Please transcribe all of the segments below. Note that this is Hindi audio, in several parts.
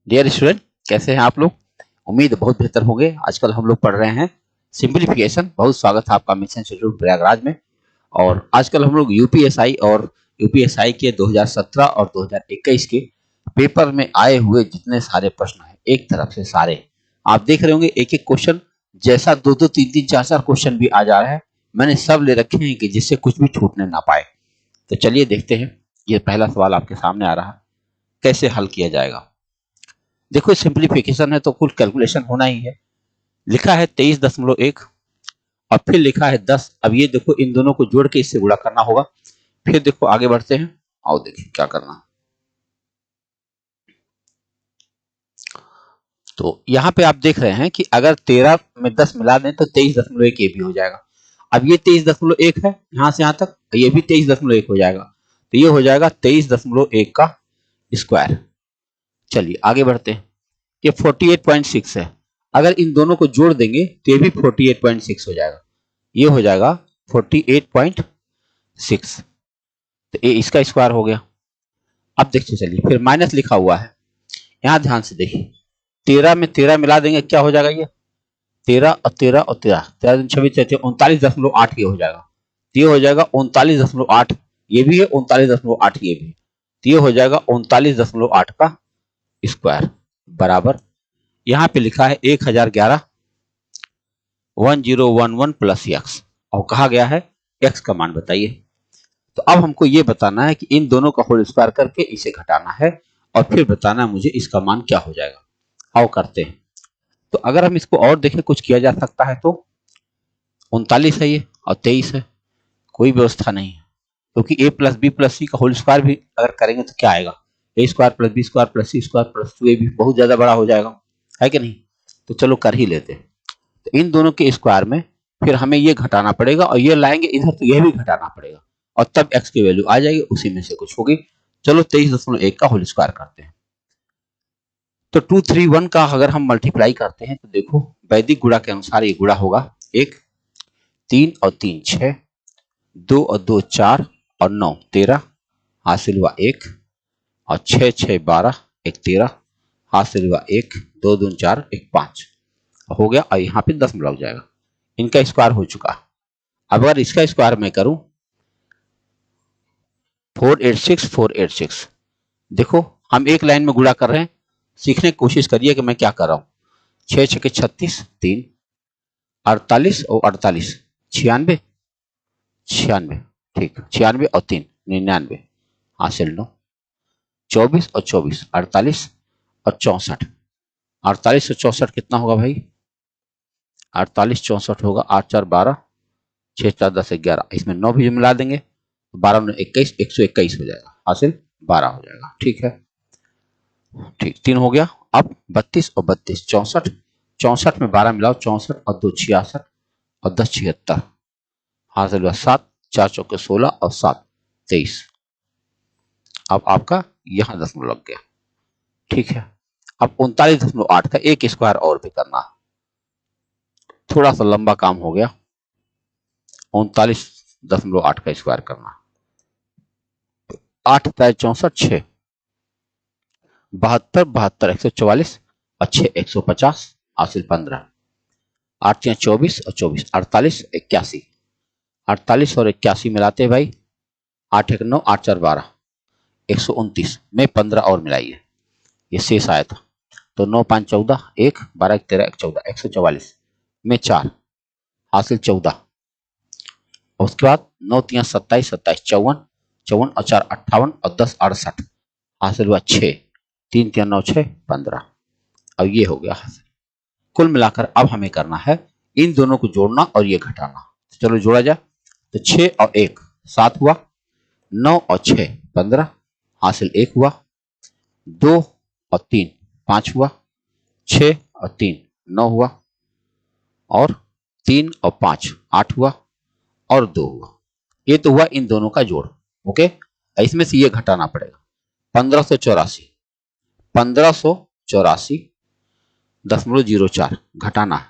डियर स्टूडेंट, कैसे हैं आप लोग? उम्मीद है बहुत बेहतर होंगे। आजकल हम लोग पढ़ रहे हैं सिंप्लीफिकेशन। बहुत स्वागत है आपका मिशन इंस्टीट्यूट प्रयागराज में। और आजकल हम लोग यूपीएसआई और यूपीएसआई के 2017 और 2021 के पेपर में आए हुए जितने सारे प्रश्न हैं, एक तरफ से सारे आप देख रहे होंगे। एक एक क्वेश्चन जैसा दो दो तीन तीन चार चार क्वेश्चन भी आ जा रहा है। मैंने सब ले रखे हैं कि जिससे कुछ भी छूटने ना पाए। तो चलिए देखते हैं। ये पहला सवाल आपके सामने आ रहा है, कैसे हल किया जाएगा। देखो, सिंप्लीफिकेशन है तो कुल कैलकुलेशन होना ही है। लिखा है 23.1 और फिर लिखा है 10। अब ये देखो, इन दोनों को जोड़ के इससे गुणा करना होगा। फिर देखो आगे बढ़ते हैं। आओ देखिए क्या करना। तो यहाँ पे आप देख रहे हैं कि अगर 13 में 10 मिला दें तो 23.1 ये भी हो जाएगा। अब ये 23.1 है, यहां से यहां तक ये भी 23.1 हो जाएगा। तो ये हो जाएगा 23.1 का स्क्वायर। चलिए आगे बढ़ते हैं। ये 48.6 है। अगर इन दोनों को जोड़ देंगे तो ये भी 48.6 हो जाएगा। ये हो जाएगा 48.6। तो ये इसका स्क्वायर हो गया। अब देखते चलिए, फिर माइनस लिखा हुआ है। यहां ध्यान से देखिए, 13 में 13 मिला देंगे, क्या हो जाएगा? ये 13 और 13 और 13, 13 छब्बीस 39.8 ये हो जाएगा। तो ये हो जाएगा 39.8। ये भी है 39.8, ये भी। तो ये हो जाएगा 39.8 का स्क्वायर बराबर। यहां पे लिखा है 1011 1011 प्लस एक्स, और कहा गया है एक्स का मान बताइए। तो अब हमको ये बताना है कि इन दोनों का होल स्क्वायर करके इसे घटाना है और फिर बताना है मुझे इसका मान क्या हो जाएगा। आओ करते हैं। तो अगर हम इसको और देखें कुछ किया जा सकता है तो 39 है ये और 23 है, कोई व्यवस्था नहीं है। क्योंकि A plus B plus C का होल स्क्वायर भी अगर करेंगे तो क्या आएगा? A square plus B square plus C square plus 2 A भी बहुत ज्यादा बड़ा हो जाएगा, है कि नहीं? तो चलो कर ही लेते हैं। तो इन दोनों के स्क्वायर में फिर हमें ये घटाना पड़ेगा और ये लाएंगे इधर तो यह भी घटाना पड़ेगा, और तब x की वैल्यू आ जाएगी, उसी में से कुछ होगी। चलो 23.1 का होल स्क्वायर करते हैं। तो 231 का अगर हम मल्टीप्लाई करते हैं तो देखो, वैदिक गुणा के अनुसार ये गुणा होगा। 1 3 और 3 6, 2 और 2 4 और 9 13, हासिल हुआ 1, और 6 6 12 1 13, हासिल हुआ 1, 2 2 4 1 5 हो गया। और यहाँ पे 10 लग जाएगा। इनका स्क्वायर हो चुका। अब अगर इसका स्क्वायर मैं करूं 486 देखो, हम एक लाइन में गुणा कर रहे हैं। सीखने की कोशिश करिए कि मैं क्या कर रहा हूं। 6 6 36 3, 48 और 48 96 96, ठीक, 96 और 3 99, हासिल 9, 24 और 24 48 और 64, 48 और 64 कितना होगा भाई? 48 64 होगा 8 4 12, 6 4 10 11, इसमें 9 भी मिला देंगे, 12 9 21, 121 हो जाएगा, हासिल 12 हो जाएगा। ठीक है, ठीक, 3 हो गया। अब 32 और 32 64, 64 में 12 मिलाओ, 64 और 2 66 और 10 76, हासिल हुआ 7, 4 चौके 16 और 7 23। अब आपका यहां 10 लग गया। ठीक है, अब 39.8 का एक स्क्वायर और भी करना, थोड़ा सा लंबा काम हो गया। 39.8 का स्क्वायर करना, 8 3 64 6, 72 72 144 और 6 150, हासिल 15, 8 4 24 और 24 48 81, 48 और 81 मिलाते हैं भाई, 8 1 9 8 4 12 129 में 15 और मिलाइए, ये शेष आया था। तो 9 5 14 1 12 1 13 1 14 144 में 4, हासिल 14। और उसके बाद 9 3 27 27 54 54 और 4 58 और 10 68, हासिल हुआ 6, 3 3 9 6 15। अब ये हो गया हासिल। कुल मिलाकर अब हमें करना है इन दोनों को जोड़ना और ये घटाना। तो चलो जोड़ा जाए। तो 6 और 1 7 हुआ, 9 और 6 15, हासिल 1 हुआ, 2 और 3 5 हुआ, 6 और 3 9 हुआ, और 3 और 5 8 हुआ, और 2 हुआ। ये तो हुआ इन दोनों का जोड़। ओके, इसमें से ये घटाना पड़ेगा। 1584 1584.04 घटाना है।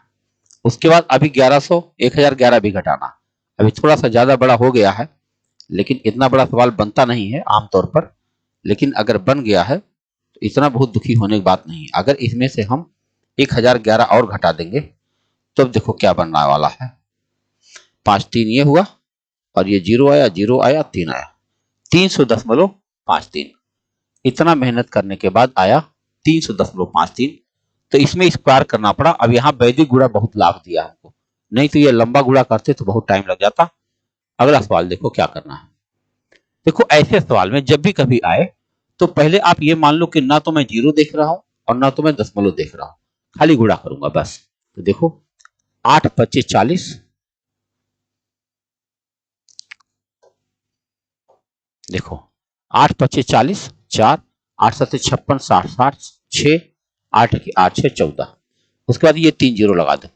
उसके बाद अभी 1100 1011 भी घटाना। अभी थोड़ा सा ज्यादा बड़ा हो गया है, लेकिन इतना बड़ा सवाल बनता नहीं है आमतौर पर, लेकिन अगर बन गया है तो इतना बहुत दुखी होने की बात नहीं है। अगर इसमें से हम 1011 और घटा देंगे तब तो देखो क्या बनने वाला है। 5 3 ये हुआ और ये 0 आया, 0 आया, 3 आया, 300.53। इतना मेहनत करने के बाद आया 300.53। तो इसमें स्क्वायर करना पड़ा। अब यहाँ वैदिक गुणा बहुत लाभ दिया हमको, नहीं तो ये लंबा गुणा करते तो बहुत टाइम लग जाता। अगला सवाल देखो क्या करना है। देखो ऐसे सवाल में जब भी कभी आए तो पहले आप ये मान लो कि ना तो मैं जीरो देख रहा हूं और ना तो मैं दशमलव देख रहा हूं, खाली गुणा करूंगा बस। तो देखो 8 25 40, देखो 8 25 40, 4 8 7 56 60 60, 6 8 की 8 6 14। उसके बाद ये 3 जीरो लगा दो।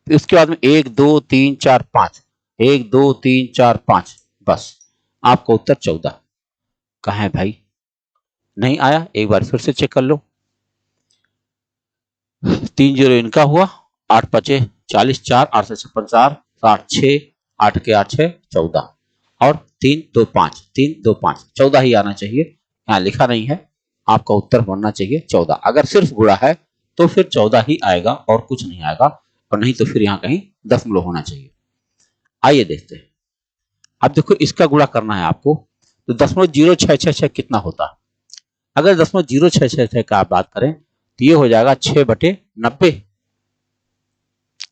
फिर उसके बाद में 1 2 3 4 5, 1 2 3 4 5, बस आपका उत्तर 14। कहाँ है भाई? नहीं आया, एक बार फिर से चेक कर लो। 3 जीरो इनका हुआ, 8 पचे 40, 4 8 से 56 4 60 6 8 के 8 6 14 और 3 2 5 3 2 5 14 ही आना चाहिए। यहाँ लिखा नहीं है, आपका उत्तर बनना चाहिए 14। अगर सिर्फ गुणा है तो फिर 14 ही आएगा और कुछ नहीं आएगा, और नहीं तो फिर यहाँ कहीं दशमलव होना चाहिए। आइए देखते हैं। अब देखो इसका गुणा करना है आपको, तो 0.0666 कितना होता है? अगर 0.0666 का आप बात करें तो ये हो जाएगा 6/90।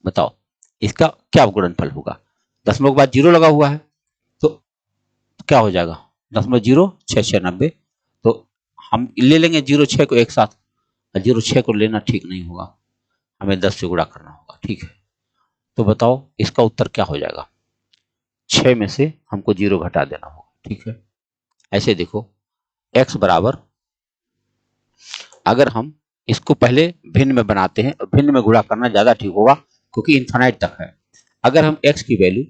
बताओ इसका क्या गुणनफल होगा? दशमलव के बाद जीरो लगा हुआ है तो क्या हो जाएगा? 0.066690। तो हम ले लेंगे 06 को एक साथ, 06 को लेना ठीक नहीं होगा, हमें 10 से गुणा करना होगा। ठीक है, तो बताओ इसका उत्तर क्या हो जाएगा? 6 में से हमको 0 घटा देना होगा। ठीक है, ऐसे देखो x बराबर, अगर हम इसको पहले भिन्न में बनाते हैं, भिन्न में गुणा करना ज्यादा ठीक होगा क्योंकि इन्फिनाइट तक है। अगर हम x की वैल्यू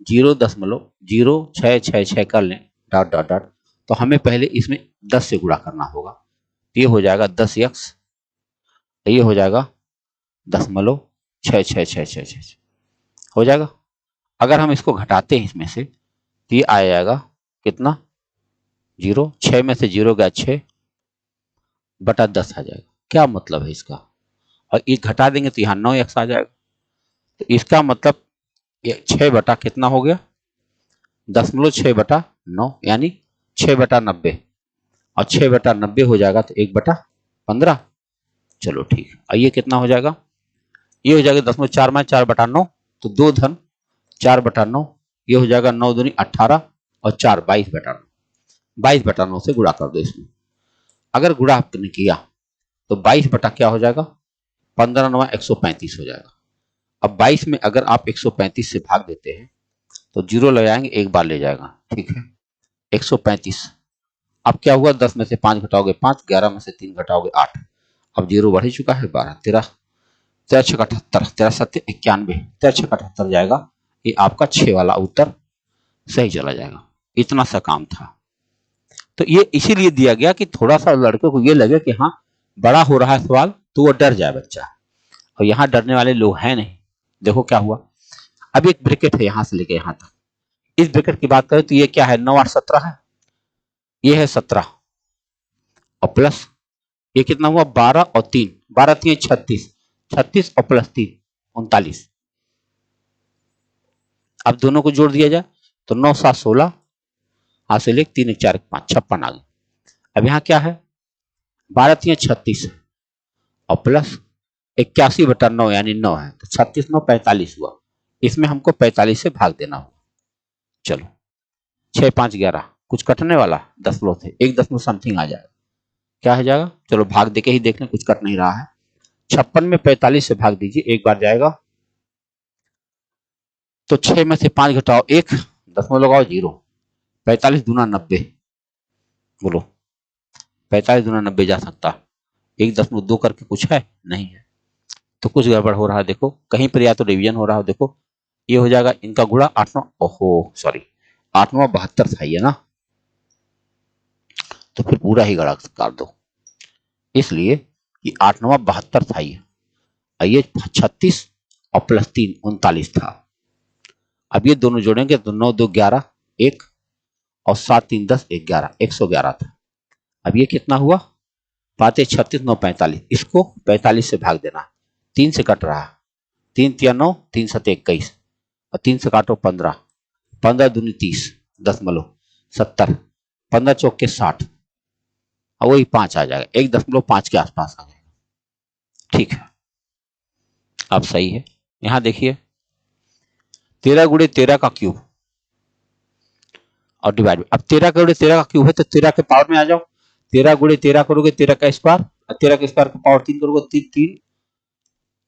0.0666 कर लें डॉट डॉट डॉट, तो हमें पहले इसमें 10 से गुणा करना होगा। ये हो जाएगा 10x, ये हो जाएगा 0.6666 हो जाएगा। अगर हम इसको घटाते हैं इसमें से तो ये आ जाएगा कितना? 0, 6 में से 0 गया 6/10 आ जाएगा। क्या मतलब है इसका? और ये घटा देंगे तो यहाँ 9x आ जाएगा। तो इसका मतलब ये 6 बटा कितना हो गया? 6.9 यानी 6/90, और 6/90 हो जाएगा तो 1/15। चलो ठीक है, और ये कितना हो जाएगा? ये हो जाएगा 0.4 में 4/9, तो 2 धन 4/9, ये हो जाएगा 9 दूनी 18 और 4 22/9। 22/9 से गुणा कर दो इसमें। अगर गुणा आपने किया तो 22 बटा क्या हो जाएगा? 15 9 135 हो जाएगा। अब 22 में अगर आप 135 से भाग देते हैं तो 0 ले जाएंगे, एक बार ले जाएगा। ठीक है, 135। अब क्या हुआ? 10 में से 5 घटाओगे 5, 11 में से 3 घटाओगे 8। अब 0 बढ़ ही चुका है, 12 13 13 6 78, 13 7 91, 13 6 78 जाएगा। ये आपका 6 वाला उत्तर सही चला जाएगा। इतना सा काम था। तो ये इसीलिए दिया गया कि थोड़ा सा लड़के को ये लगे कि हाँ बड़ा हो रहा है सवाल, तो वो डर जाए बच्चा, और यहाँ डरने वाले लोग हैं नहीं। देखो क्या हुआ। अब एक ब्रैकेट है यहां से लेके यहां तक, इस ब्रैकेट की बात करें तो ये क्या है? 9 8 17 है, ये है 17, और प्लस ये कितना हुआ? 12 और 3, 12 3 36, 36 और प्लस 3 39। अब दोनों को जोड़ दिया जाए तो 9 7 16, हाथ से लेके 3 1 4 1 5 56 आ गए। अब यहाँ क्या है? 12 3 36 और प्लस 81/9 यानी 9 है, तो 36 9 45 हुआ। इसमें हमको 45 से भाग देना होगा। चलो 6 5 11, कुछ कटने वाला दशमलव थे, 1 दशमलव समथिंग आ जाएगा। क्या हो जाएगा? चलो भाग देके ही देख लें, कुछ कट नहीं रहा है। 56 में 45 से भाग दीजिए, एक बार जाएगा। तो 6 में से 5 घटाओ 1, दशमलव लगाओ 0, 45 दूना 90। बोलो 45 दूना 90 जा सकता? 1.2 करके कुछ है? नहीं है, तो कुछ गड़बड़ हो रहा है। देखो कहीं पर या तो रिवीजन हो रहा हो। देखो ये हो जाएगा इनका गुणा 8 9, ओहो सॉरी 8 9 72 था ये ना, तो फिर पूरा ही गड़ा कर दो, इसलिए कि 8 9 72 था ये, और ये 36 और प्लस 3 39 था। अब ये दोनों जोड़ेंगे तो 9 2 11 1 और 7 3 10 11, 111 था। अब ये कितना हुआ? पाते 36 9 45, इसको 45 से भाग देना, 3 से कट रहा है, 3 तिया 9, 3 सते 21 और 3 से काटो 15, 15 दूनी 30 दशमलव 70, 15 चौके 60 और वही 5 आ जाएगा, 1.5 के आसपास आ जाएगा। ठीक है, अब सही है। यहां देखिए 13 गुणे 13 का क्यूब और डिवाइड, अब 13 गुणे 13 का क्यूब है तो 13 के पावर में आ जाओ, 13 गुणे 13 करोगे 13 का स्क्वायर, 13 के स्क्वायर का पावर 3 करोगे 3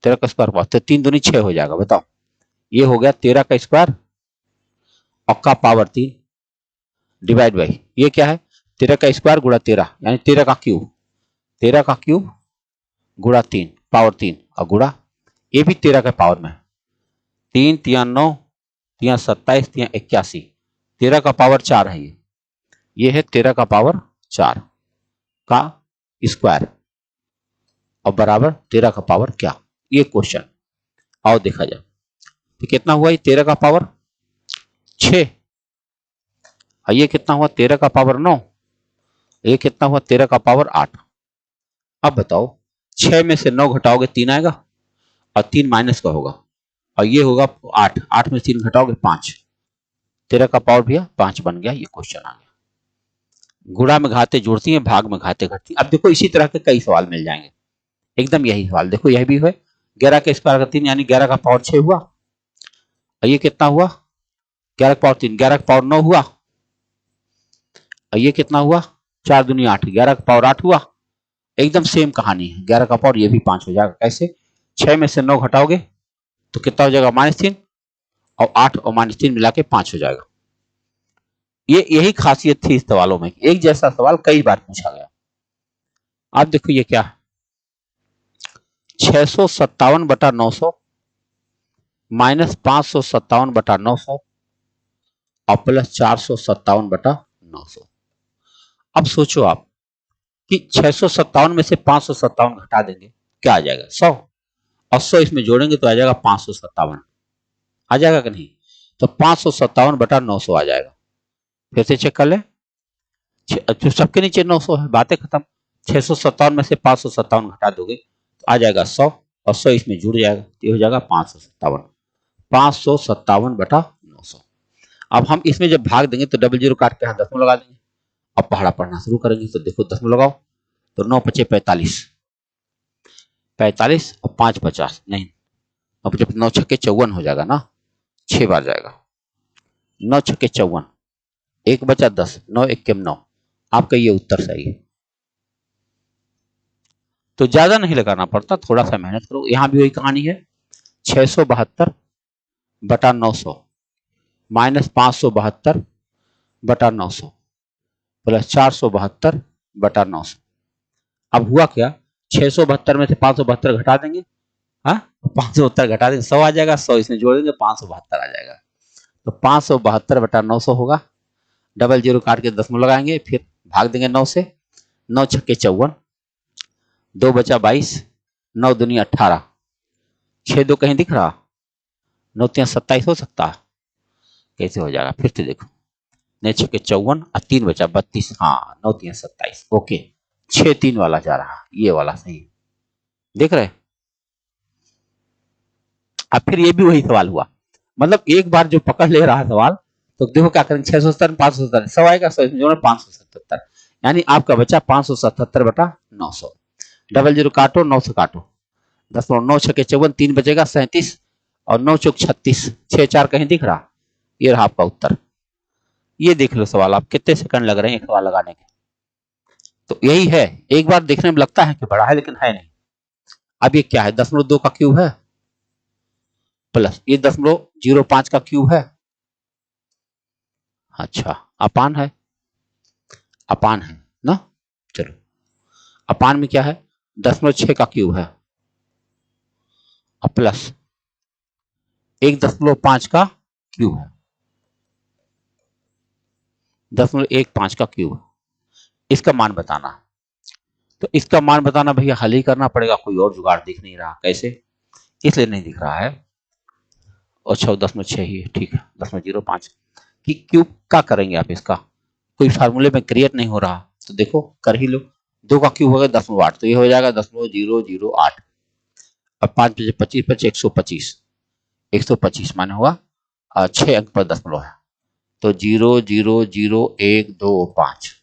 13 का स्क्वायर पावर तो 3 दूनी 6 हो जाएगा। बताओ, ये हो गया 13 का स्क्वायर और का पावर 3 डिवाइड बाई ये क्या है 13 का स्क्वायर गुणा 13 यानी 13 का क्यूब, 13 का क्यूब गुणा 3 पावर 3 और गुणा ये भी 13 के पावर में, 3 तिया 9 तिया 27 तिया 81, 13 का पावर 4 है, ये है 13 का पावर 4 का स्क्वायर और बराबर 13 का पावर क्या, ये क्वेश्चन। आओ देखा जाए तो कितना हुआ, ये 13 का पावर 6 और ये कितना हुआ 13 का पावर 9, ये कितना हुआ 13 का पावर 8। अब बताओ 6 में से 9 घटाओगे 3 आएगा और 3 माइनस का होगा और ये होगा 8, 8 में 3 घटाओगे 5, 13 का पावर भैया 5 बन गया। ये क्वेश्चन आ गया। गुणा में घाते जुड़ती हैं, भाग में घाते घटती हैं। अब देखो इसी तरह के कई सवाल मिल जाएंगे, एकदम यही सवाल देखो, यह भी है 11 के स्क्वायर का 3 यानी 11 का पावर 6 हुआ और ये कितना हुआ 11 का पावर 3, 11 का पावर 9 हुआ और ये कितना हुआ 4 दूनी 8, 11 का पावर 8 हुआ। एकदम सेम कहानी है, 11 का पावर ये भी 5 हो जाएगा। कैसे, 6 में से 9 घटाओगे तो कितना हो जाएगा -3 और 8 और -3 मिला के 5 हो जाएगा। ये यही खासियत थी इस सवालों में, एक जैसा सवाल कई बार पूछा गया। आप देखो ये क्या है 657/900 माइनस 557/900 और प्लस 457/900। अब सोचो आप कि 657 में से 557 घटा देंगे क्या आ जाएगा 100 और 100 इसमें जोड़ेंगे तो आ जाएगा 557, आ जाएगा कि नहीं, तो 557/900 आ जाएगा। फिर से चेक कर ले, तो सबके नीचे 900 है, बातें खत्म। 657 में से 557 घटा दोगे तो आ जाएगा 100 और 100 इसमें जुड़ जाएगा तो ये हो जाएगा 557, 557/900। अब हम इसमें जब भाग देंगे तो डबल जीरो काट के यहाँ दशमलव लगा देंगे। अब पहाड़ा पढ़ना शुरू करेंगे तो देखो दशमलव लगाओ तो 9 पचे 45, 45 और 5 50 नहीं, अब जब 9 छक्के 54 हो जाएगा ना, 6 बार जाएगा, 9 छक्के 54, 1 बचा 10, 9 1 के 9, आपका ये उत्तर सही है। तो ज्यादा नहीं लगाना पड़ता, थोड़ा सा मेहनत करो। यहां भी वही कहानी है 672/900 माइनस 572/900 प्लस 472/900। अब हुआ क्या 672 में से 572 घटा देंगे, हाँ 572 घटा देंगे 100 आ जाएगा, 100 इसमें जोड़ देंगे 572 आ जाएगा। तो 572/900 होगा, डबल जीरो काट के दशमलव लगाएंगे, फिर भाग देंगे 9 से, 9 छक्के 54, 2 बचा 22, 9 दूनी 18, 6 2 कहीं दिख रहा, 9 3 27 हो सकता है, कैसे हो जाएगा फिर से देखो, 9 छक्के 54 और 3 बचा 32, हाँ 9 3 27, ओके 6 3 वाला जा रहा, ये वाला सही देख रहे। अब फिर ये भी वही सवाल हुआ, मतलब एक बार जो पकड़ ले रहा है सवाल तो देखो क्या करेंगे 670 570 100 आएगा, 100 इसमें जोड़ो 577, यानी आपका बचा 577/900। डबल जीरो काटो 9 से काटो, 9 छक्के 54, 3 बचेगा 37 और 9 चौक 36, 6 4 कहीं दिख रहा, ये रहा आपका उत्तर। ये देख लो सवाल, आप कितने सेकंड लग रहे हैं एक सवाल लगाने के। तो यही है, एक बार देखने में लगता है कि बड़ा है लेकिन है नहीं। अब ये क्या है 0.2 का क्यूब है प्लस ये 0.05 का क्यूब है, अच्छा अपान है, अपान है ना, चलो अपान में क्या है 0.6 का क्यूब है और प्लस 1.5 का क्यूब है, 0.15 का क्यूब, इसका मान बताना। तो इसका मान बताना भैया हल ही करना पड़ेगा, कोई और जुगाड़ दिख नहीं रहा, कैसे, इसलिए नहीं दिख रहा है, और 6.6 ही है, ठीक है 0.05 कि क्यूब का करेंगे आप, इसका कोई फार्मूले में क्रिएट नहीं हो रहा, तो देखो कर ही लो, 2 का क्यूब हो गया 10.8, तो ये हो जाएगा 10.008। अब 5 बजे 25 बचे 125, 125 माने हुआ 6 अंक पर दशमलव है, तो 0.00125।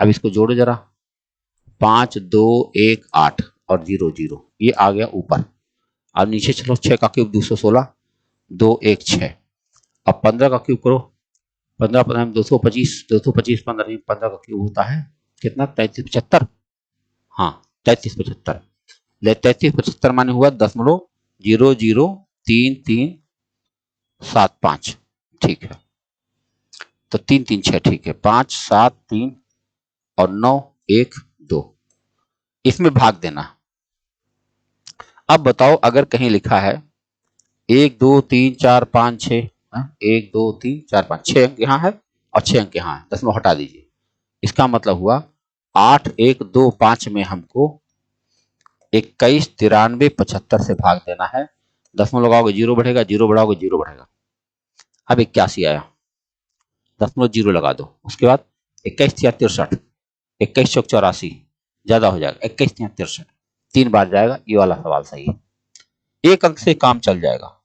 अब इसको जोड़ो जरा, 5 2 1 8 और 0 0, ये आ गया ऊपर। अब नीचे चलो, 6 का क्यूब 216, 2 1 6। अब 15 का क्यूब करो, 15 15 225, 225 15 15 का क्यूब होता है कितना, 3375। हाँ 3375, 3375 माने हुआ 0.003375। ठीक है, तो 3 3 6, ठीक है, 5 7 3 और 9 1 2, इसमें भाग देना। अब बताओ अगर कहीं लिखा है 1 2 3 4 5 6, 1 2 3 4 5, 6 अंक यहाँ है और 6 अंक यहाँ है, दशमलव हटा दीजिए। इसका मतलब हुआ 8 1 2 5 में हमको 21 93 75 से भाग देना है। दशमलव लगाओगे 0 बढ़ेगा, 0 बढ़ाओगे 0 बढ़ेगा। अब 81 आया, दशमलव 0 लगा दो, उसके बाद 21 63, 21 चौक 84, ज्यादा हो जाएगा, 21 63, 3 बार जाएगा, ये वाला सवाल सही है। एक अंक से काम चल जाएगा।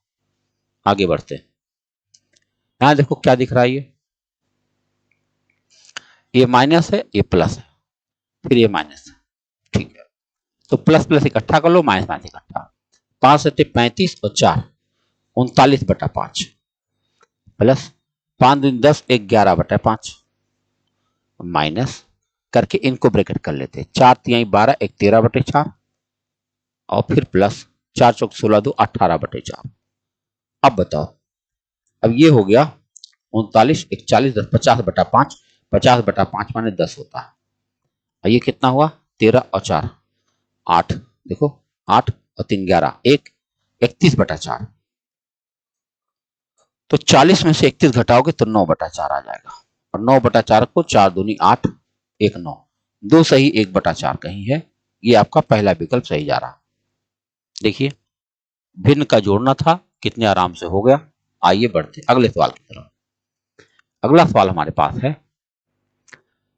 आगे बढ़ते हैं, यहां देखो क्या दिख रहा है, ये माइनस है, ये प्लस है, फिर ये माइनस है। ठीक है, तो प्लस प्लस इकट्ठा कर लो, माइनस माइनस इकट्ठा। 5 सत्ते 35 और 4 39/5 प्लस 5 दूनी 10 11/5 माइनस करके इनको ब्रैकेट कर लेते, 4 तिहाई 12 1 13/4 और फिर प्लस 4 चौक 16 2 18/4। अब बताओ, अब ये हो गया 39 41 10 50/5, 50/5 माने 10 होता है, और ये कितना हुआ 13 और 4 8, देखो 8 और 3 11 1 31/4। तो 40 में से 31 घटाओगे तो 9/4 आ जाएगा, और 9/4 को 4 दूनी 8 1 9, 2 सही 1/4 कहीं है, ये आपका पहला विकल्प सही जा रहा। देखिए भिन्न का जोड़ना था, कितने आराम से हो गया। आइए बढ़ते अगले सवाल की तरफ। अगला सवाल हमारे पास है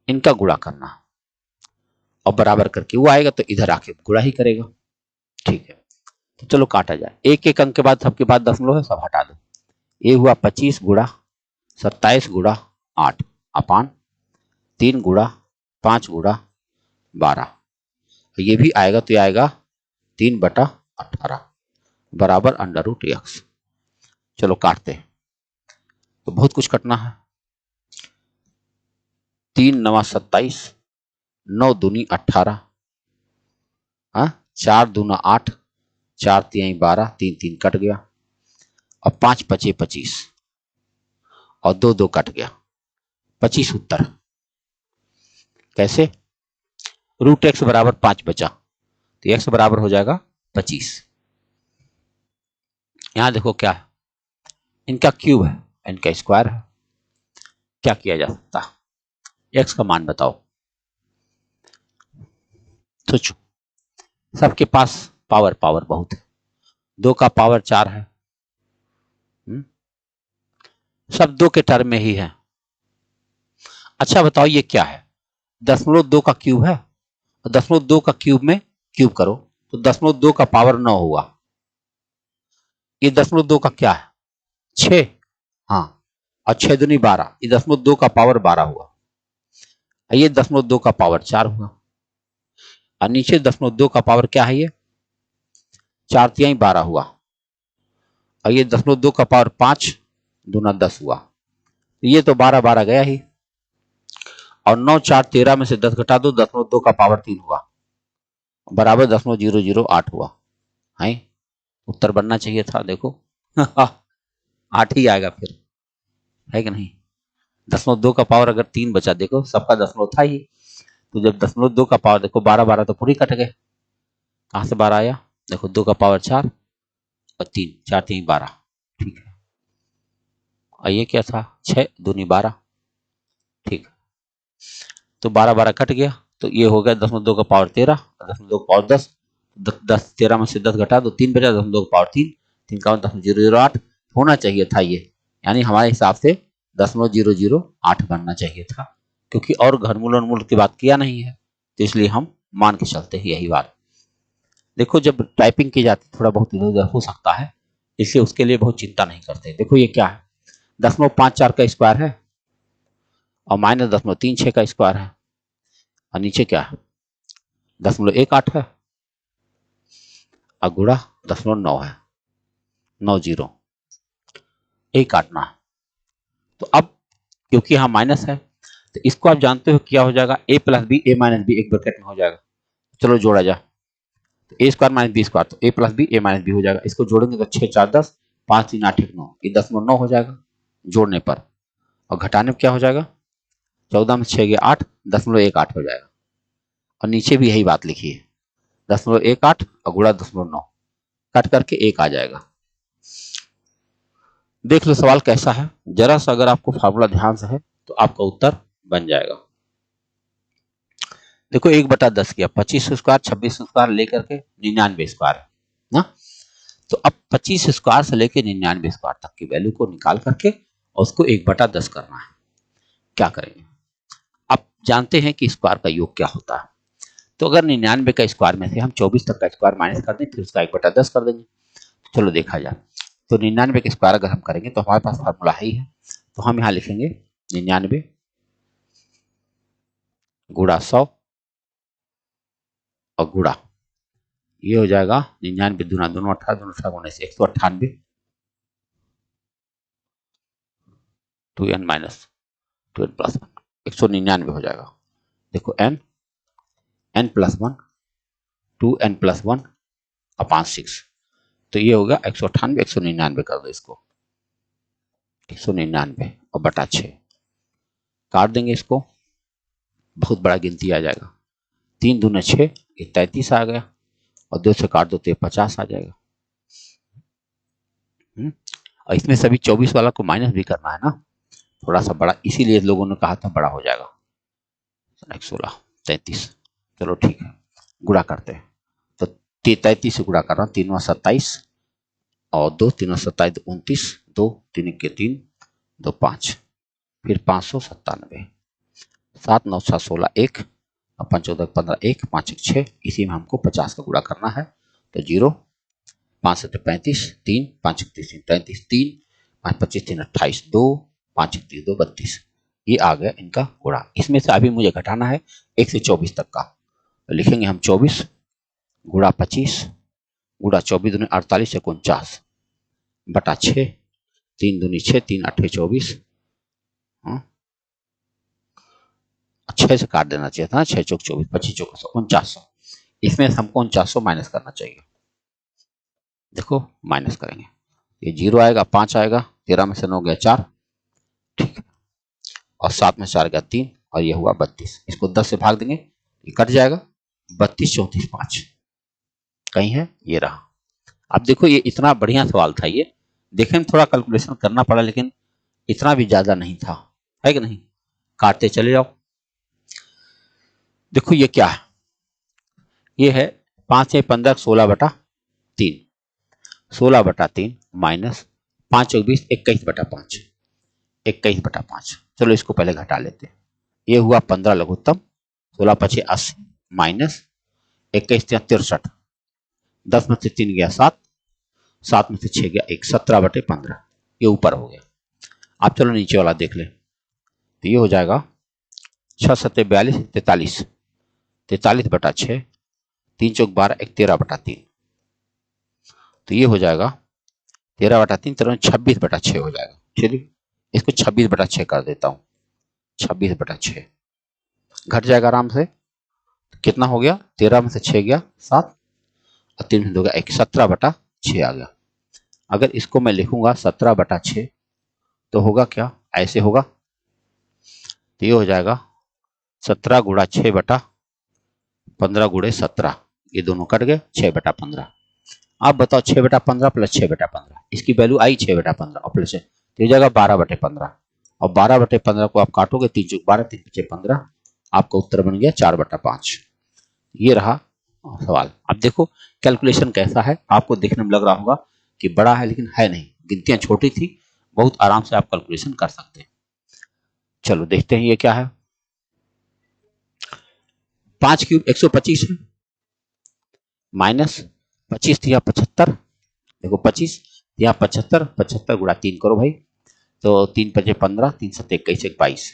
इनका गुणा करना, और बराबर करके वो आएगा तो इधर आके गुणा ही करेगा। ठीक है, तो चलो काटा जाए, एक एक अंक के बाद सबके बाद दशमलव है, सब हटा दो। ये हुआ 25 गुणा 27 गुणा 8 अपान 3 गुणा 5 गुणा 12, ये भी आएगा तो ये आएगा 3/18 बराबर √x। चलो काटते हैं, तो बहुत कुछ कटना है। 3 9 27, 9 दूनी 18, 4 दूना 8, 4 तिहाई 12, 3 3 कट गया, और 5 पचे 25 और 2 2 कट गया, 25 उत्तर। कैसे, √x बराबर 5 बचा, तो x बराबर हो जाएगा 25। यहां देखो क्या है, इनका क्यूब है, इनका स्क्वायर है, क्या किया जा सकता, x का मान बताओ। सोचो, सबके पास पावर पावर बहुत है, 2 का पावर 4 है, सब 2 के टर्म में ही है। अच्छा बताओ ये क्या है, 0.2 का क्यूब है, 0.2 का क्यूब में क्यूब करो तो 0.2 का पावर 9 हुआ। ये 0.2 का क्या है 6, हाँ, और 6 दूनी 12, ये 0.2 का पावर 12 हुआ। ये 0.2 का पावर 4 हुआ, और नीचे 0.2 का पावर क्या है, ये 4 तिहाई 12 हुआ, और ये 0.2 का पावर 5 दूना 10 हुआ, ये तो 12 12 गया ही, और 9 4 13 में से 10 घटा दो, 0.2 का पावर 3 हुआ बराबर 0.008 हुआ। है उत्तर बनना चाहिए था, देखो 8 ही आएगा फिर, है कि नहीं। 0.2 का पावर अगर 3 बचा, देखो सबका दशमलव था ही, तो जब 0.2 का पावर देखो 12 12 तो पूरी कट गए, कहां से 12 आया, देखो 2 का पावर 4 और 3 4 3 12, ठीक है, और ये क्या था 6 दूनी 12, ठीक है, तो 12 12 कट गया, तो ये हो गया 0.2 का पावर 13, 0.2 का पावर 10, 10 13 में से 10 घटा दो 3 बचा, 0.2 का पावर 3, 3 का 0.008 होना चाहिए था ये, यानी हमारे हिसाब से 0.008 बनना चाहिए था, क्योंकि और घनमूल और मूल की बात किया नहीं है, तो इसलिए हम मान के चलते हैं यही बात। देखो जब टाइपिंग की जाती है थोड़ा बहुत इधर उधर हो सकता है, इसलिए उसके लिए बहुत चिंता नहीं करते। देखो ये क्या है, 0.54 का स्क्वायर है और माइनस 0.36 का स्क्वायर है, और नीचे क्या है 0.18 है और गुणा 0.9 है, 90 एक काटना है। तो अब क्योंकि यहाँ माइनस है तो इसको आप जानते हो क्या हो जाएगा, a plus B A minus B एक ब्रैकेट में हो जाएगा। चलो जोड़ा जाए तो A square minus B square, तो A plus B A minus B हो जाएगा। इसको जोड़ेंगे तो 6 4 10, 5 3 8 1 9, ये 10.9 हो जाएगा जोड़ने पर, और घटाने में क्या हो जाएगा 14 में 6 गया 8, 0.18 हो जाएगा। और नीचे भी यही बात लिखी है 0.18 और गुणा 0.9, कट करके 1 आ जाएगा। देख लो सवाल कैसा है, जरा सा अगर आपको फार्मूला ध्यान से है तो आपका उत्तर बन जाएगा। देखो 1/10 किया, 25 स्क्वायर 26 स्क्वायर लेकर के 99 स्क्वायर है ना। तो अब 25 स्क्वायर से लेकर 99 स्क्वायर तक की वैल्यू को निकाल करके उसको 1/10 करना है। क्या करेंगे, आप जानते हैं कि स्क्वायर का योग क्या होता है। तो अगर 99 का स्क्वायर में से हम 24 तक का स्क्वायर माइनस कर दें फिर उसका 1/10 कर देंगे। चलो देखा जाए, तो 99 का स्क्वायर अगर हम करेंगे तो हमारे पास फार्मूला ही है, तो हम यहाँ लिखेंगे 99 गुणा 100 और गुणा ये हो जाएगा 99 दूना दोनों 18 दोनों 18 गुणे से 198 2n माइनस 2n प्लस 1 199 हो जाएगा। देखो n plus 1 2n plus 1 upon 6, तो ये होगा 198 199 कर दो इसको 199 और बटा 6 काट देंगे इसको, बहुत बड़ा गिनती आ जाएगा। 3 दूने 6 ये 33 आ गया, और 2 से काट दो तो ये 50 आ जाएगा। और इसमें सभी 24 वाला को माइनस भी करना है ना, थोड़ा सा बड़ा, इसीलिए लोगों ने कहा था बड़ा हो जाएगा 16 33। चलो ठीक है गुणा करते हैं, तो 33 से गुणा कर रहा हूँ, 3 27 और 2 3 27 29, 2 3 के 3 2 5, फिर 597 7 9 7 16 1 और 5 14 15 1 5 1 6, इसी में हमको 50 का गुणा करना है। तो 0 5 7 35 3 5 31 33 3 5 25 3 28 2 5 31 2 32, ये आ गया इनका गुणा। इसमें से अभी मुझे घटाना है 1 से 24 तक का, तो लिखेंगे हम 24 गुणा 25 गुणा 24 दूनी 48 49 बटा 6, 3 दूनी 6 3 8 24, 6 से काट देना चाहिए था, 6 चौक 24 25 चौक 4900, इसमें हमको 4900 माइनस करना चाहिए। देखो माइनस करेंगे, ये 0 आएगा 5 आएगा, 13 में से 9 गया 4, ठीक है, और 7 में 4 गया 3 और ये हुआ 32। इसको 10 से भाग देंगे ये कट जाएगा 32 34 5 कहीं है, ये रहा। अब देखो ये इतना बढ़िया सवाल था, ये देखने में थोड़ा कैलकुलेशन करना पड़ा लेकिन इतना भी ज्यादा नहीं था, है कि नहीं। काटते चले जाओ। देखो ये क्या है, ये है 5 से 15 16/3, 16/3 माइनस 5 और 20 21/5, 21/5। चलो इसको पहले घटा लेते हैं, ये हुआ 15 लघुत्तम, 16 पचे 80 माइनस 21 63, 10 में से 3 गया 7, 7 में से 6 गया 1, 17/15, ये ऊपर हो गया। अब चलो नीचे वाला देख ले, तो ये हो जाएगा 6 7 42 43, 43/6, 3 चौक 12 13/3, तो ये हो जाएगा 13/3 13 26/6 हो जाएगा। चलिए इसको 26/6 कर देता हूँ, 26/6 घट जाएगा आराम से, तो कितना हो गया 13 में से 6 गया 7 और 3 में 2 गया 1, 17/6 आ गया। अगर इसको मैं लिखूंगा 17/6 तो होगा क्या, ऐसे होगा, तो ये हो जाएगा 17 गुणा 6/15 गुणे 17, ये दोनों कट गए 6/15। आप बताओ 6/15 प्लस 6/15, इसकी वैल्यू आई 6/15 और प्लस तो हो जाएगा 12/15, और 12/15 को आप काटोगे 3 चौक 12 3 5 15, आपका उत्तर बन गया 4/5। ये रहा सवाल। अब देखो कैलकुलेशन कैसा है, आपको देखने में लग रहा होगा कि बड़ा है लेकिन है नहीं, गिनतियां छोटी थी, बहुत आराम से आप कैलकुलेशन कर सकते हैं। चलो देखते हैं ये क्या है। 5 क्यूब 125 है, माइनस 25 दिया 75, देखो 25 या 75, 75 गुणा 3 करो भाई, तो 3 पचे 15, 3 सत्ते 21, 22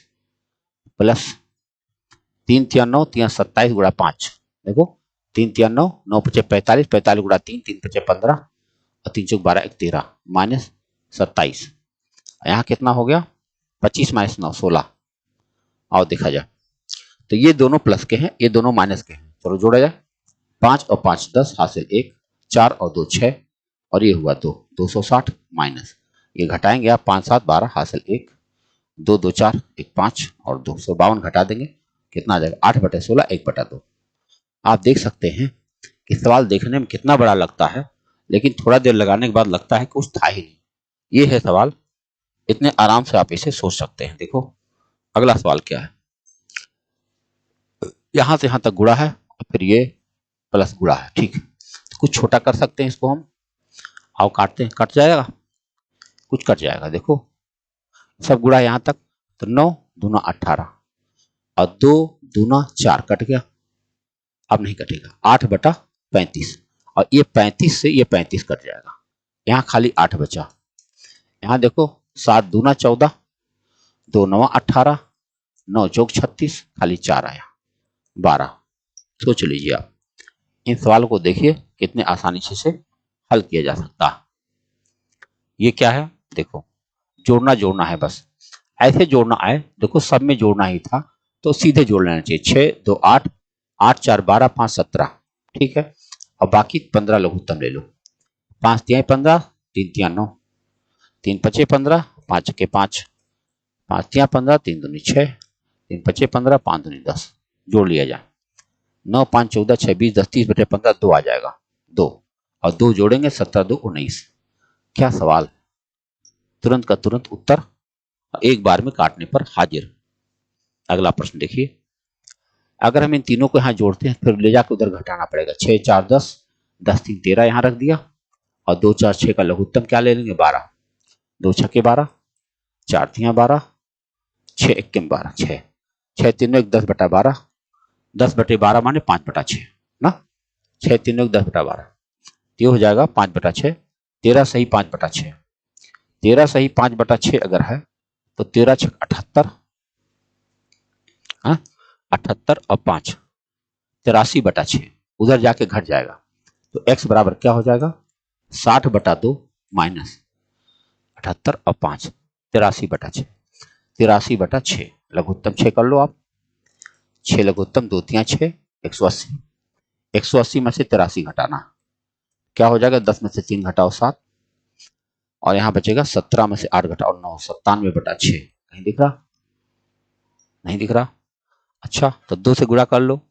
प्लस 3 तिया 9, 3 27 गुणा 5, देखो 3 तिया 9, 9 पचे 45, 45 गुणा 3, 3 पचे 15 और 3 चौक 12, 13 माइनस 27। यहाँ कितना हो गया 25 माइनस 9 16। आओ देखा जाए, तो ये दोनों प्लस के हैं, ये दोनों माइनस के हैं, चलो जोड़ा जाए। 5 और 5 10 हासिल 1, 4 और 2 6 और ये हुआ 2 260 माइनस ये घटाएंगे आप 5 7 12 हासिल 1 2 2 4 1 5 और 252 घटा देंगे, कितना आ जाएगा 8/16 1/2। आप देख सकते हैं कि सवाल देखने में कितना बड़ा लगता है, लेकिन थोड़ा देर लगाने के बाद लगता है कुछ था ही नहीं। ये है सवाल, इतने आराम से आप इसे सोच सकते हैं। देखो अगला सवाल क्या है, यहां से यहां तक गुणा है और फिर ये प्लस गुणा है, ठीक है, तो कुछ छोटा कर सकते हैं इसको हम। आओ काटते हैं, कट जाएगा, कुछ कट जाएगा, देखो सब गुणा यहां तक, तो 9 दूना 18 और 2 दूना 4 कट गया, अब नहीं कटेगा 8/35 और ये 35 से ये 35 कट जाएगा, यहाँ खाली 8 बचा। यहाँ देखो 7 दूना 14, 2 9 18, 9 चौक 36, खाली 4 आया 12। सोच लीजिए आप, इन सवालों को देखिए कितने आसानी से हल किया जा सकता है। ये क्या है, देखो जोड़ना जोड़ना है, बस ऐसे जोड़ना है, देखो सब में जोड़ना ही था तो सीधे जोड़ लेना चाहिए। 6 2 8, 8 4 12, 5 17, ठीक है, और बाकी 15 लघुत्तम ले लो। 5 तिहाई 15, 3 तिहाई 9, 3 पचे 15, 5 के 5, 5 तिहाई 15, 3 दूनी 6, 3 पचे 15, 5 दूनी 10, जोड़ लिया जाए। 9 5 14 26 10 30/15 2 आ जाएगा, 2 और 2 जोड़ेंगे 17 2 19। क्या सवाल, तुरंत का तुरंत उत्तर एक बार में काटने पर हाजिर। अगला प्रश्न देखिए, अगर हम इन तीनों को यहाँ जोड़ते हैं फिर ले जाकर उधर घटाना पड़ेगा। 6 4 10, 10 3 13 यहाँ रख दिया और 2 4 6 का लघुत्तम क्या ले लेंगे 12, 2 छक्के 12, 4 तिहाई 12, 6 एक 12, 6 6 3 1 10/12, 10/12 माने 5/6 ना, 6 3 1 10/12, ये हो जाएगा 5/6, 13 सही 5/6, 13 सही 5/6 अगर है तो 13 छक 78, 78 और 5 83/6, उधर जाके घट जाएगा तो x बराबर क्या हो जाएगा 60/2 माइनस 78 और 5 83/6, 83/6 लघुत्तम 6 कर लो आप, 6 लघुत्तम 2 तिहाई 6 180, 180 में से 83 घटाना क्या हो जाएगा 10 में से 3 घटाओ 7 और यहाँ बचेगा 17 में से 8 घटाओ 9, 97/6। कहीं दिख रहा, नहीं दिख रहा, अच्छा तो 2 से गुणा कर लो,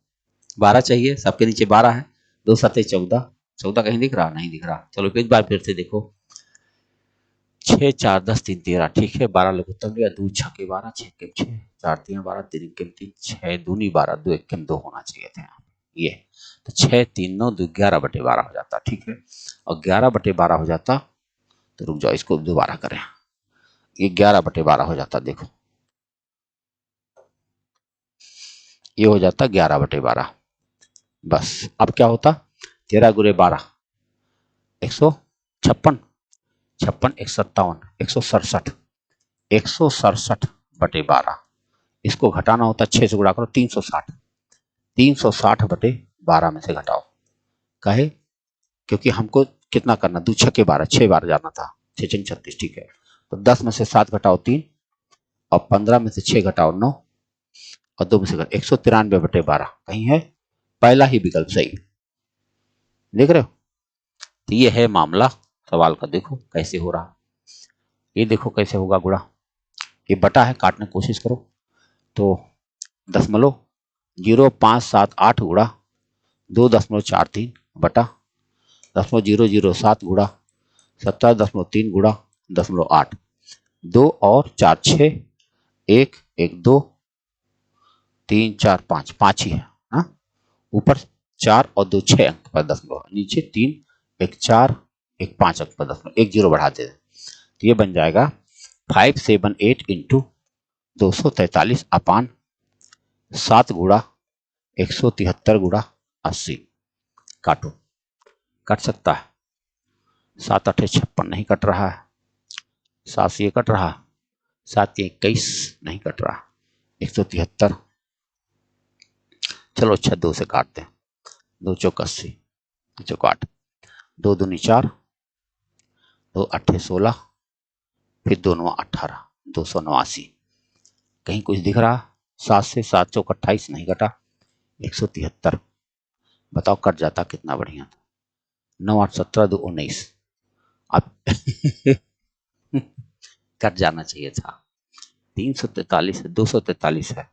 12 चाहिए, सबके नीचे 12 है, 2 7 14, 14 कहीं दिख रहा, नहीं दिख रहा, चलो एक बार फिर से देखो, 6 4 10 3 13, ठीक है, 12 लघुत्तम लिया, 2 छक्के 12, 6 के 6, 4 3 12, 3 के 3, 6 दूनी 12, 2 1 2 होना चाहिए थे ये, तो 6 3 9 2 11/12 हो जाता, ठीक है, और 11/12 हो जाता, तो रुक जाओ इसको दोबारा करें, ये 11/12 हो जाता, देखो ये हो जाता 11/12, बस अब क्या होता 13 गुरे 12 156, 56 1 57 167, 167/12, इसको घटाना होता 6 से गुणा करो 360, 360/12 में से घटाओ, कहे क्योंकि हमको कितना करना 2 छक्के 12, 6 बार जाना था, 6 6 36, ठीक है, तो 10 में से 7 घटाओ 3 और 15 में से 6 घटाओ 9 और 2 में से 193/12, कहीं है पहला ही विकल्प सही, देख रहे हो, तो ये है मामला सवाल का, देखो कैसे हो रहा, ये देखो कैसे होगा गुणा, ये बटा है, काटने की कोशिश करो, तो 0.0578 गुणा 2.43 बटा 0.007 गुणा 17.3 गुणा 0.8, 2 और 4 6, 1 1 2 3 4 5, 5 ही है, हाँ ऊपर 4 और 2 6 अंक पर दशमलव, नीचे 3 1 4 1 5 अंक पर दशमलव, 1 0 बढ़ा दे, तो ये बन जाएगा 578 इंटू 243/7 गुणा 173 गुणा 80, काटो। कट सकता है? 7 8 56 नहीं कट रहा है। 7 से ये कट रहा, 7 के 21 नहीं कट रहा, 173। चलो अच्छा 2 से काटते हैं। 2 चौक 80, 2 चौक 8, 2 दूनी 4, 2 8 16, फिर 2 9 18, 289। कहीं कुछ दिख रहा? 7 से 7 चौक 28 नहीं कटा, 173। बताओ कट जाता कितना बढ़िया था। 9 8 17, 2 19। अब कट जाना चाहिए था। 343 है, 243 है,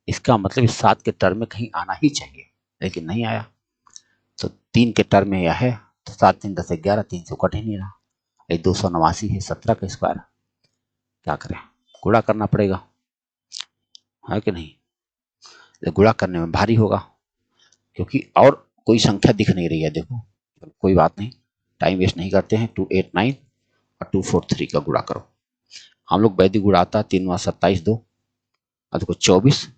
इसका मतलब इस 7 के टर्म में कहीं आना ही चाहिए, लेकिन नहीं आया। तो 3 के टर्म में यह है, तो 7 3 10 11, 3 से कट ही नहीं रहा। 289 है, 17 का स्क्वायर। क्या करें? गुणा करना पड़ेगा, है कि नहीं? तो गुणा करने में भारी होगा, क्योंकि और कोई संख्या दिख नहीं रही है। देखो कोई बात नहीं, टाइम वेस्ट नहीं करते हैं। 289 और 243 का गुणा करो। हम लोग वैदिक गुणा आता है 3 9 27 2, और देखो 24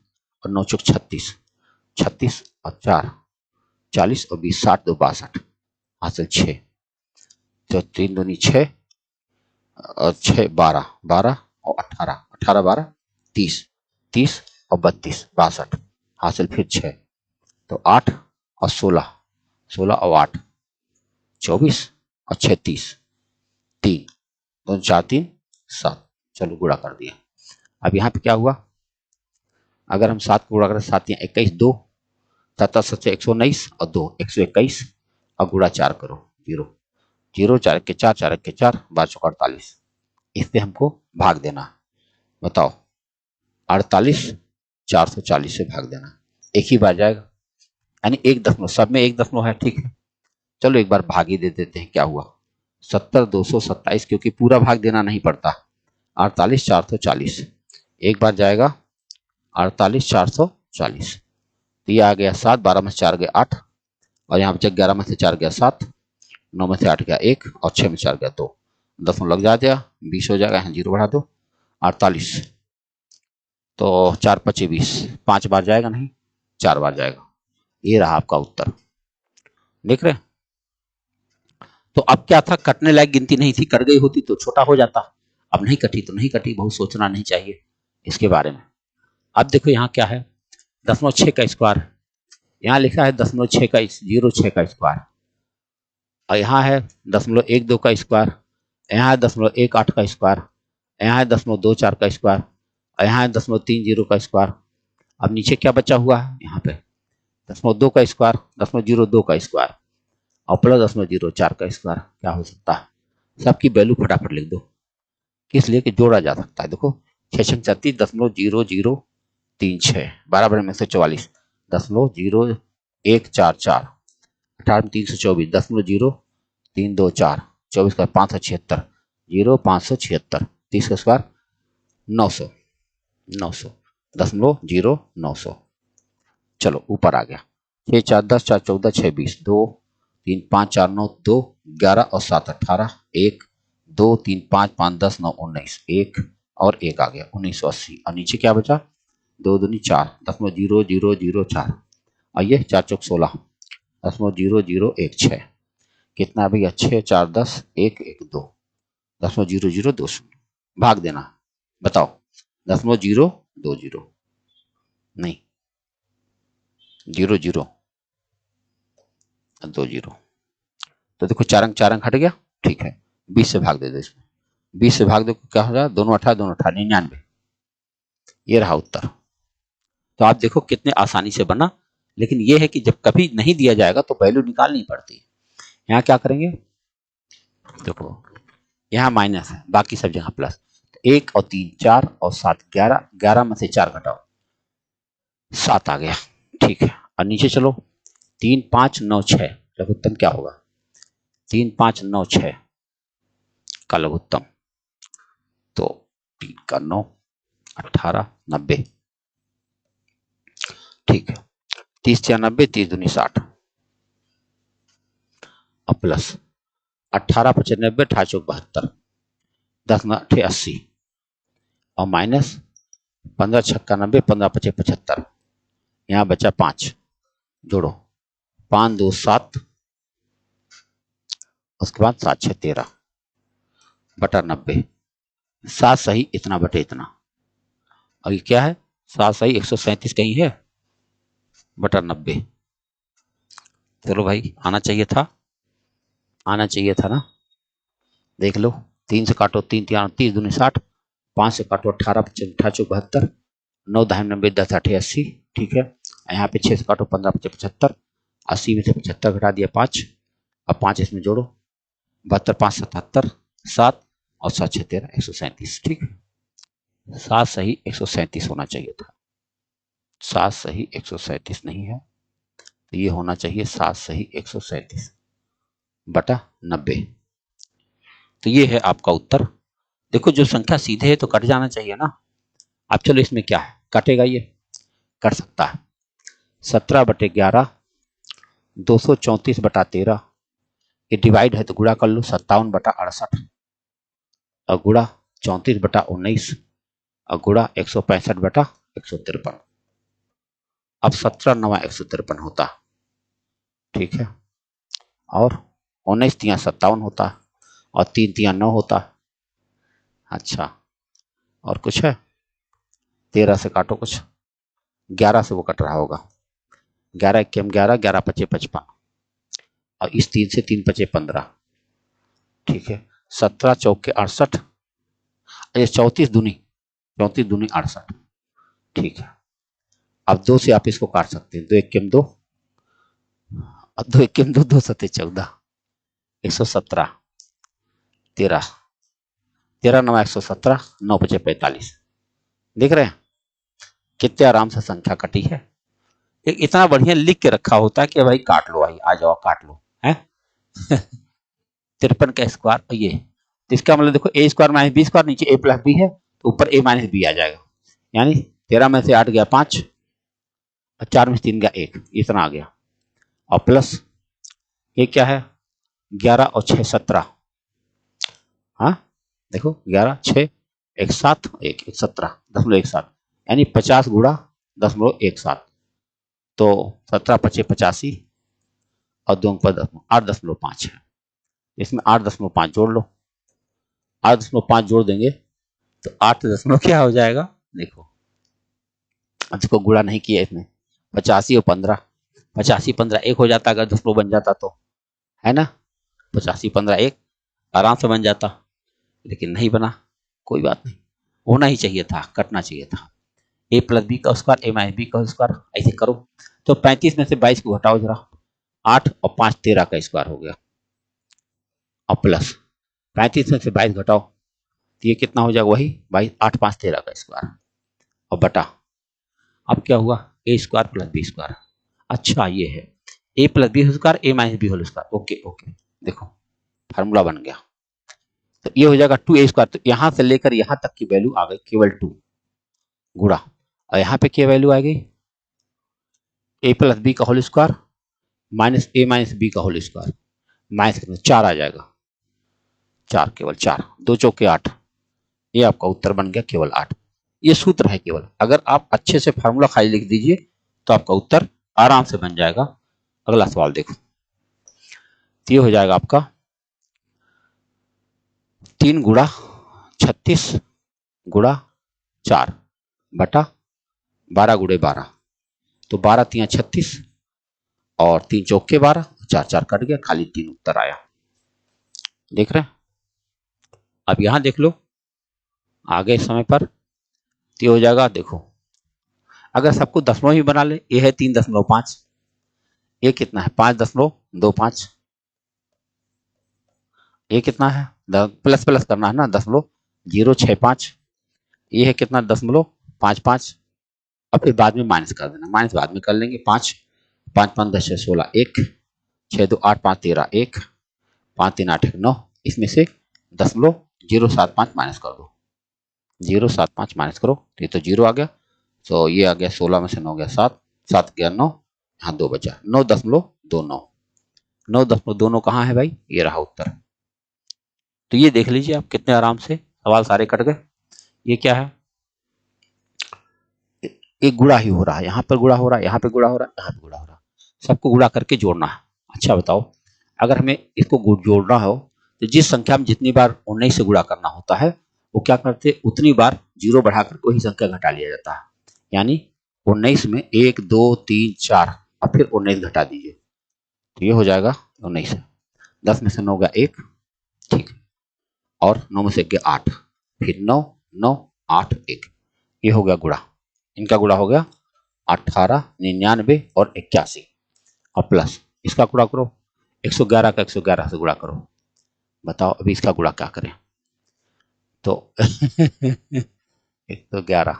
और 9 चौक 36, 36 और 4 40 और 20 60 2 62, हासिल 6। तो 3 दूनी 6 और 6 12, 12 और 18, 18 12 30, 30 और 32 62, हासिल फिर 6। तो 8 और 16, 16 और 8 24 और 6 30, 3 2 4 3 7। चलो गुणा कर दिया। अब यहाँ पे क्या हुआ? अगर हम 7 को गुणा करें, 7 या 21 2, 7 7 119 और 2 121, और गुणा 4 करो, 0 0 4 के 4 4 के 4 12 चौक 48। इससे हमको भाग देना। बताओ 48 440 से भाग देना, एक ही बार जाएगा, यानी 1 दशमलव, सब में 1 दशमलव है। ठीक है, चलो एक बार भाग ही दे देते हैं। क्या हुआ? 70 227, क्योंकि पूरा भाग देना नहीं पड़ता। 48 440, एक बार जाएगा 48 440। तो ये आ गया 7, 12 में से 4 गया 8, और यहाँ पे 11 में से 4 गया 7, 9 में से 8 गया 1, और 6 में 4 गया 2, 10 में लग जाएगा, 20 हो जाएगा। यहाँ 0 बढ़ा दो, 48, तो 4 5 20, 5 बार जाएगा नहीं, 4 बार जाएगा। ये रहा आपका उत्तर। देख रहे? तो अब क्या था, कटने लायक गिनती नहीं थी, कट गई होती तो छोटा हो जाता। अब नहीं कटी तो नहीं कटी, बहुत सोचना नहीं चाहिए इसके बारे में। अब देखो यहाँ क्या है, 0.6 का स्क्वायर, यहाँ लिखा है 0.6 का 0.6 का स्क्वायर, और यहाँ है 0.12 का स्क्वायर, यहाँ है 0.18 का स्क्वायर, यहाँ है 0.24 का स्क्वायर, और यहाँ है 0.30 का स्क्वायर। अब नीचे क्या बचा हुआ है? यहाँ पे 0.2 का स्क्वायर, 0.02 का स्क्वायर, और प्लस 0.04 का स्क्वायर। क्या हो सकता है? सबकी वैल्यू फटाफट लिख दो, किस लिए कि जोड़ा जा सकता है। देखो 636.0036, 12 में 144, 0.0144, 18 में 324, 0.0324, 24 का 576, 0 576, 30 का स्क्वायर 900, 900, 0.0900। चलो ऊपर आ गया। 6 4 10, 4 14, 6 20, 2 3 5 4 9, 2 11 और 7 18, 1 2 3 5 5 10 9 19, 1 और 1 आ गया 1980। और नीचे क्या बचा? 2 दूनी 4, 0.0004, और ये 4 चौक 16, 0.0016। कितना भैया? 6 4 10 1 1 2, 0.0020। भाग देना। बताओ 0.020 नहीं, 0 0 2 0। तो देखो 4 अंक 4 अंक हट गया। ठीक है, 20 से भाग दे दो इसमें, 20 से भाग दो क्या हो जाएगा? दोनों 18 दोनों 18, 99। ये रहा उत्तर। तो आप देखो कितने आसानी से बना, लेकिन ये है कि जब कभी नहीं दिया जाएगा तो वैल्यू निकालनी पड़ती है। यहाँ क्या करेंगे? देखो यहाँ माइनस है, बाकी सब जगह प्लस। 1 और 3 4 और 7 11, 11 में से 4 घटाओ, 7 आ गया। ठीक है, और नीचे चलो 3 5 9 6, लघुत्तम क्या होगा? 3 5 9 6 का लघुत्तम, तो 3 का 9 18 90। ठीक है, 30 या 90, 30 दूनी 60, और प्लस 18 95, 18 चौक 72, 10 8 80, और माइनस 15 छक्का 90, 15 पचे 75, यहाँ बचा 5। जोड़ो, 5 2 7, उसके बाद 7 6 13 बटा 90, 7 सही इतना बटे इतना। और ये क्या है, 7 सही 137 कहीं है बटा 90। चलो भाई, आना चाहिए था, आना चाहिए था ना। देख लो, 3 से काटो, 3 3 30 दूनी 60, 5 से काटो 18 5 72, 9 दाहिने 90 10 8 80, ठीक है। यहाँ पे 6 से काटो 15 5 75, 80 में से 75 घटा दिया 5, अब 5 इसमें जोड़ो, 72 5 77 7 और 7 6 13 137, ठीक है। 7 सही 137 होना चाहिए था, 7 सही 137 नहीं है, तो ये होना चाहिए 7 सही 137 बटा 90। तो ये है आपका उत्तर। देखो, जो संख्या सीधे है तो कट जाना चाहिए ना। अब चलो, इसमें क्या है, कटेगा, ये कट सकता है। 17 बटे 11, 234 बटा 13, ये डिवाइड है तो गुणा कर लो, 57 बटा 68 और गुणा 34 बटा 19 और गुणा 165 बटा 153। अब 17 9 153 होता, ठीक है, और 19 3 57 होता और 3 3 9 होता। अच्छा, और कुछ है, 13 से काटो कुछ, 11 से वो कट रहा होगा, 11 1 11, 11 5 55 और इस 3 से 3 5 15, ठीक है। 17 चौके 68, ये 34 दूनी 68, ठीक है। अब 2 से आप इसको काट सकते हैं, 2 1 2, अब 2 1 2 2 7 14, 117, 13 13 9 117, 9 5 45, देख रहे हैं कितने आराम से संख्या कटी है। एक इतना बढ़िया लिख के रखा होता है कि भाई काट लो, भाई आ जाओ काट लो, है 53 का स्क्वायर, ये तो इसका मतलब देखो, ए स्क्वायर माइनस बी स्क्वायर, नीचे ए प्लस बी है तो ऊपर ए माइनस बी आ जाएगा, यानी 13 में से 8 गया 5 और 4 में से 3 गया 1, इतना आ गया। और प्लस ये क्या है, 11 और 6 17, हाँ देखो 11 6 1 7 1 1 17 10.17, यानी 50 गुणा 10.17, तो 17 5 85 और 2 पर 8.5 है, इसमें 8.5 जोड़ लो, 8.5 जोड़ देंगे तो 8 दशमलव क्या हो जाएगा, देखो इसको गुणा नहीं किया इसमें, 85 और 15, 85 15 1 हो जाता, अगर दशमलव बन जाता तो, है ना, 85 15 1 आराम से बन जाता, लेकिन नहीं बना, कोई बात नहीं, होना ही चाहिए था, कटना चाहिए था। ए प्लस बी का स्क्वायर ए माइनस बी का स्क्वायर, ऐसे करो तो 35 में से 22 को घटाओ जरा, 8 और 5 13 का स्क्वायर हो गया, और प्लस 35 में से 22 घटाओ तो ये कितना हो जाएगा, वही 22 8 5 13 का स्क्वायर, और बटा, अब क्या हुआ, A square plus B square. अच्छा, ये है A plus B square A minus B whole square, okay okay, देखो फार्मूला बन गया, तो ये हो जाएगा 2a स्क्वायर, तो यहां से लेकर यहां तक की वैल्यू आ गई केवल 2 गुणा, और यहाँ पे क्या वैल्यू आ गई, ए प्लस बी का होल स्क्वायर माइनस ए माइनस बी का होल स्क्वायर, माइनस 4 आ जाएगा, 4 केवल 4, 2 चौके 8, ये आपका उत्तर बन गया केवल 8। ये सूत्र है केवल, अगर आप अच्छे से फार्मूला खाली लिख दीजिए तो आपका उत्तर आराम से बन जाएगा। अगला सवाल देखो, ये हो जाएगा आपका 3 गुणा 36 गुणा 4 बटा 12 गुणे 12, तो 12 3 36 और 3 चौके 12, 4 4 कट गया, खाली 3 उत्तर आया, देख रहे हैं। अब यहां देख लो आगे समय पर, तो हो जाएगा, देखो अगर सबको दशमलव ही बना ले, ये है 3.5, ये कितना है 5.25, ये कितना है प्लस प्लस करना है ना, 0.065, ये है कितना 0.55, और फिर बाद में माइनस कर देना, माइनस बाद में कर लेंगे, 5 5 5 10 16 1 6 2 8 5 13 1 5 3 8 1 9, इसमें से 0.075 माइनस कर दो, 0.75 माइनस करो तो ये तो 0 आ गया, तो ये आ गया 16 में से 9 गया 7 7 गया 9, यहाँ 2 बचा 9.29, 9.29 कहाँ है भाई, ये रहा उत्तर। तो ये देख लीजिए आप कितने आराम से सवाल सारे कट गए। ये क्या है, एक गुणा ही हो रहा है, यहाँ पर गुणा हो रहा है, यहाँ पे गुणा हो रहा है, यहाँ पे गुणा हो रहा है, सबको गुणा करके जोड़ना है। अच्छा बताओ, अगर हमें इसको जोड़ना हो तो जिस संख्या में जितनी बार 19 से गुणा करना होता है वो क्या करते, उतनी बार जीरो बढ़ाकर कोई संख्या घटा लिया जाता है। यानी 19 में 1 2 3 4 और फिर 19 घटा दीजिए तो ये हो जाएगा 19। 10 में से 9 गया 1, ठीक है, और 9 में से गया 8, फिर 9 9 8 1, ये हो गया गुणा। इनका गुणा हो गया 18, 99 और 81, और प्लस इसका गुणा करो 111 का 111 से गुणा करो। बताओ अभी इसका गुणा क्या करें तो 111,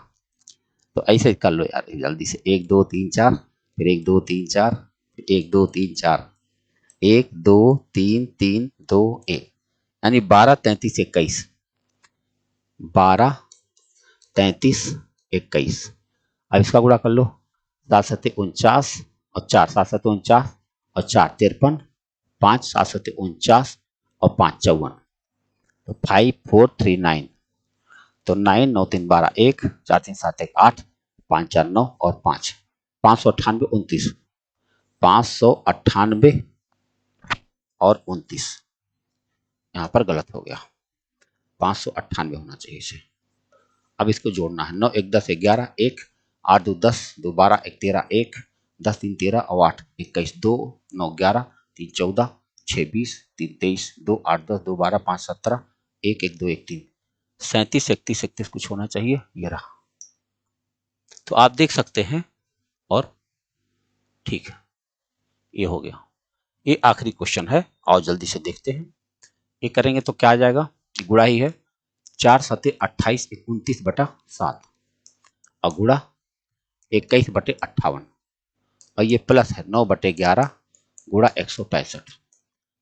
तो ऐसे कर लो यार जल्दी से, 1 2 3 4, फिर 1 2 3 4, फिर 1 2 3 4, 1 2 3 3 2 1, यानी 12 33 21, 12 33 21। अब इसका गुणा कर लो, 7 7 49 और 4 7 7 49 और 4 53, 5 7 7 49 और 5 54, तो 5439, तो 9 9 3 12 1 4 3 7 1 8 5 4 9 और 5 598 29, 598 और 29, यहाँ पर गलत हो गया, 598 होना चाहिए इसे। अब इसको जोड़ना है, 9 1 10 11 1 8 2 10 2 12 1 13 1 10 3 13 और 8 21 2 9 11 3 14 6 20 3 23 2 8 10 2 12 5 17 1 1 2 1 3 37 31 31 कुछ होना चाहिए, ये रहा। तो आप देख सकते हैं, और ठीक है ये हो गया। ये आखिरी क्वेश्चन है, और जल्दी से देखते हैं। ये करेंगे तो क्या आ जाएगा, गुणा ही है, 4 7 28 29 बटा 7 और गुणा 21 बटे 58, और ये प्लस है 9 बटे 11 गुणा 165।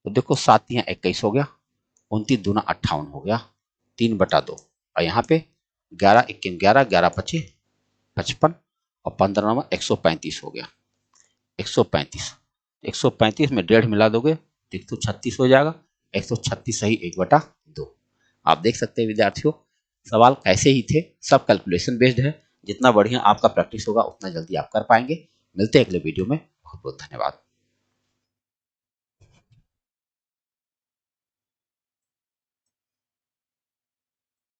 तो देखो 7 यहाँ 21 हो गया, 29 दूना 58 हो गया, 3 बटा 2, और यहाँ पे 11 21 11 11 25 55 और 15 में 135 हो गया, 135 135 में 1.5 मिला दोगे तो 136 हो जाएगा, 136 सही 1/2। आप देख सकते हैं विद्यार्थियों, सवाल कैसे ही थे, सब कैलकुलेशन बेस्ड है। जितना बढ़िया आपका प्रैक्टिस होगा उतना जल्दी आप कर पाएंगे। मिलते हैं अगले वीडियो में, बहुत बहुत धन्यवाद।